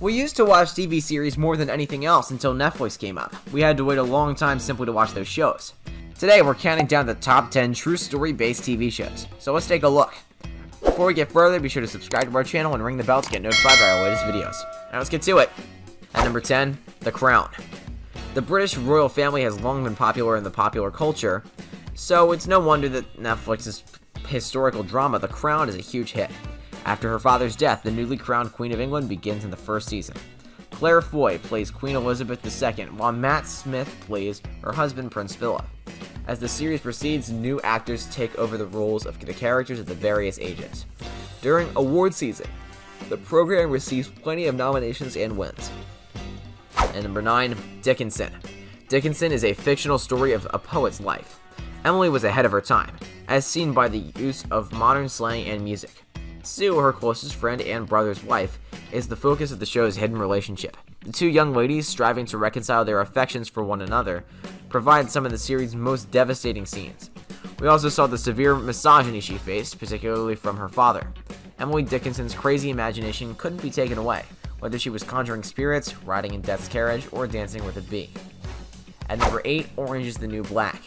We used to watch TV series more than anything else until Netflix came up. We had to wait a long time simply to watch those shows. Today, we're counting down the top 10 true story-based TV shows, so let's take a look. Before we get further, be sure to subscribe to our channel and ring the bell to get notified by our latest videos. Now let's get to it. At number 10, The Crown. The British royal family has long been popular in the popular culture, so it's no wonder that Netflix's historical drama The Crown is a huge hit. After her father's death, the newly crowned Queen of England begins in the first season. Claire Foy plays Queen Elizabeth II, while Matt Smith plays her husband Prince Philip. As the series proceeds, new actors take over the roles of the characters at the various ages. During award season, the program receives plenty of nominations and wins. And number 9, Dickinson. Dickinson is a fictional story of a poet's life. Emily was ahead of her time, as seen by the use of modern slang and music. Sue, her closest friend and brother's wife, is the focus of the show's hidden relationship. The two young ladies, striving to reconcile their affections for one another, provide some of the series' most devastating scenes. We also saw the severe misogyny she faced, particularly from her father. Emily Dickinson's crazy imagination couldn't be taken away, whether she was conjuring spirits, riding in death's carriage, or dancing with a bee. At number 8, Orange is the New Black.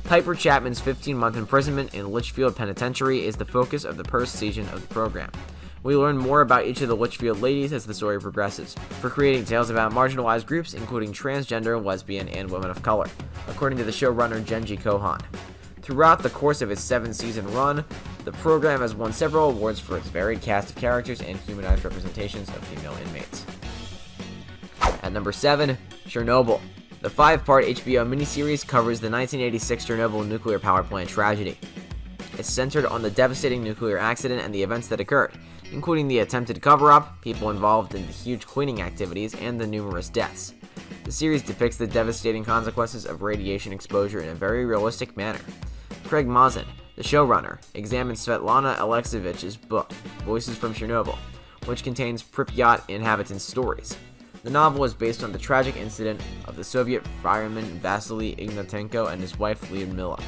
Piper Chapman's 15-month imprisonment in Litchfield Penitentiary is the focus of the first season of the program. We learn more about each of the Litchfield ladies as the story progresses, for creating tales about marginalized groups including transgender, lesbian, and women of color, according to the showrunner Genji Kohan. Throughout the course of its 7-season run, the program has won several awards for its varied cast of characters and humanized representations of female inmates. At number 7, Chernobyl. The 5-part HBO miniseries covers the 1986 Chernobyl nuclear power plant tragedy. It's centered on the devastating nuclear accident and the events that occurred, including the attempted cover-up, people involved in the huge cleaning activities, and the numerous deaths. The series depicts the devastating consequences of radiation exposure in a very realistic manner. Craig Mazin, the showrunner, examines Svetlana Alexievich's book, Voices from Chernobyl, which contains Pripyat inhabitants' stories. The novel is based on the tragic incident of the Soviet fireman Vasily Ignatenko and his wife Lyudmila.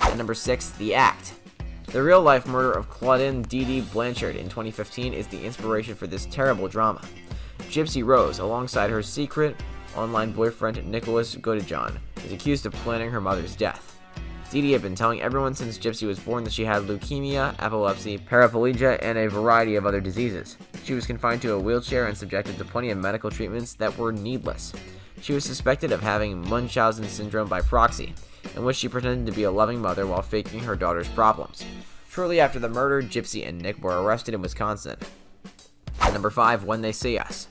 At number 6, The Act. The real-life murder of Claudine Didi Blanchard in 2015 is the inspiration for this terrible drama. Gypsy Rose, alongside her secret online boyfriend Nicholas Godejohn, is accused of planning her mother's death. Didi had been telling everyone since Gypsy was born that she had leukemia, epilepsy, paraplegia, and a variety of other diseases. She was confined to a wheelchair and subjected to plenty of medical treatments that were needless. She was suspected of having Munchausen syndrome by proxy, in which she pretended to be a loving mother while faking her daughter's problems. Shortly after the murder, Gypsy and Nick were arrested in Wisconsin. At number 5, When They See Us.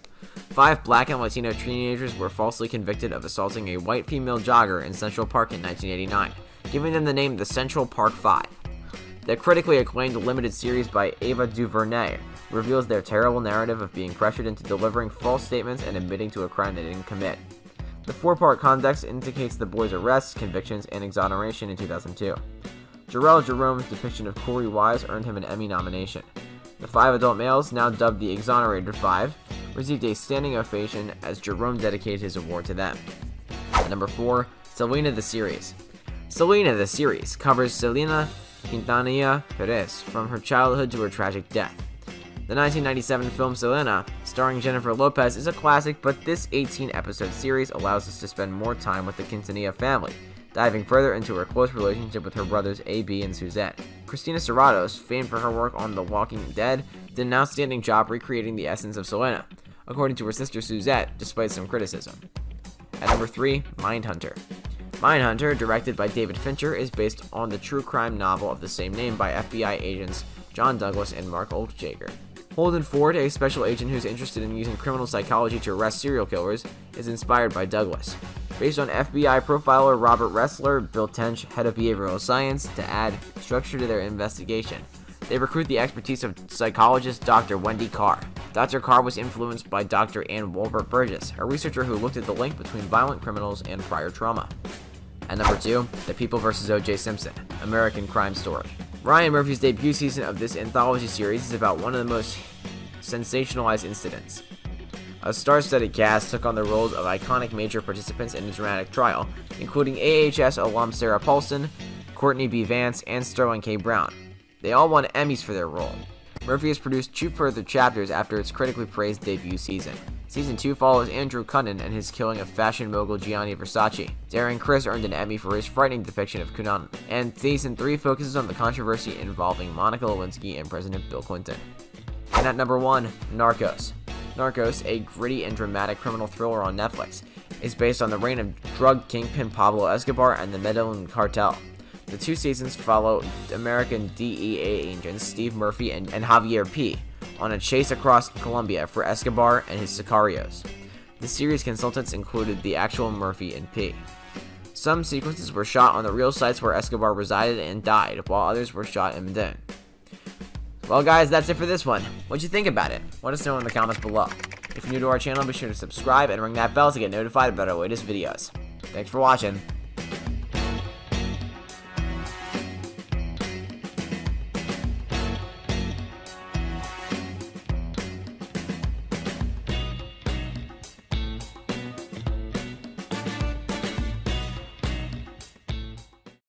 5 black and Latino teenagers were falsely convicted of assaulting a white female jogger in Central Park in 1989, giving them the name the Central Park 5. The critically acclaimed limited series by Ava DuVernay reveals their terrible narrative of being pressured into delivering false statements and admitting to a crime they didn't commit. The 4-part context indicates the boys' arrests, convictions, and exoneration in 2002. Jarrell Jerome's depiction of Corey Wise earned him an Emmy nomination. The 5 adult males, now dubbed the Exonerated 5, received a standing ovation as Jerome dedicated his award to them. At number 4, Selena the Series. Selena the Series covers Selena Quintanilla Perez from her childhood to her tragic death. The 1997 film Selena, starring Jennifer Lopez, is a classic, but this 18-episode series allows us to spend more time with the Quintanilla family, diving further into her close relationship with her brothers A.B. and Suzette. Christina Serratos, famed for her work on The Walking Dead, did an outstanding job recreating the essence of Selena, according to her sister Suzette, despite some criticism. At number 3, Mindhunter. Mindhunter, directed by David Fincher, is based on the true crime novel of the same name by FBI agents John Douglas and Mark Oltjager. Holden Ford, a special agent who's interested in using criminal psychology to arrest serial killers, is inspired by Douglas. Based on FBI profiler Robert Ressler, Bill Tench, head of behavioral science, to add structure to their investigation. They recruit the expertise of psychologist Dr. Wendy Carr. Dr. Carr was influenced by Dr. Ann Wolbert Burgess, a researcher who looked at the link between violent criminals and prior trauma. At number 2, The People vs. O.J. Simpson, American Crime Story. Ryan Murphy's debut season of this anthology series is about one of the most sensationalized incidents. A star-studded cast took on the roles of iconic major participants in a dramatic trial, including AHS alum Sarah Paulson, Courtney B. Vance, and Sterling K. Brown. They all won Emmys for their role. Murphy has produced 2 further chapters after its critically praised debut season. Season 2 follows Andrew Cunanan and his killing of fashion mogul Gianni Versace. Darren Criss earned an Emmy for his frightening depiction of Cunanan. And Season 3 focuses on the controversy involving Monica Lewinsky and President Bill Clinton. And at number 1, Narcos. Narcos, a gritty and dramatic criminal thriller on Netflix, is based on the reign of drug kingpin Pablo Escobar and the Medellin cartel. The 2 seasons follow American DEA agents Steve Murphy and Javier P. on a chase across Colombia for Escobar and his sicarios. The series consultants included the actual Murphy and P. Some sequences were shot on the real sites where Escobar resided and died, while others were shot in Medellin. Well guys, that's it for this one. What'd you think about it? Let us know in the comments below. If you're new to our channel, be sure to subscribe and ring that bell to get notified about our latest videos. Thanks for watching.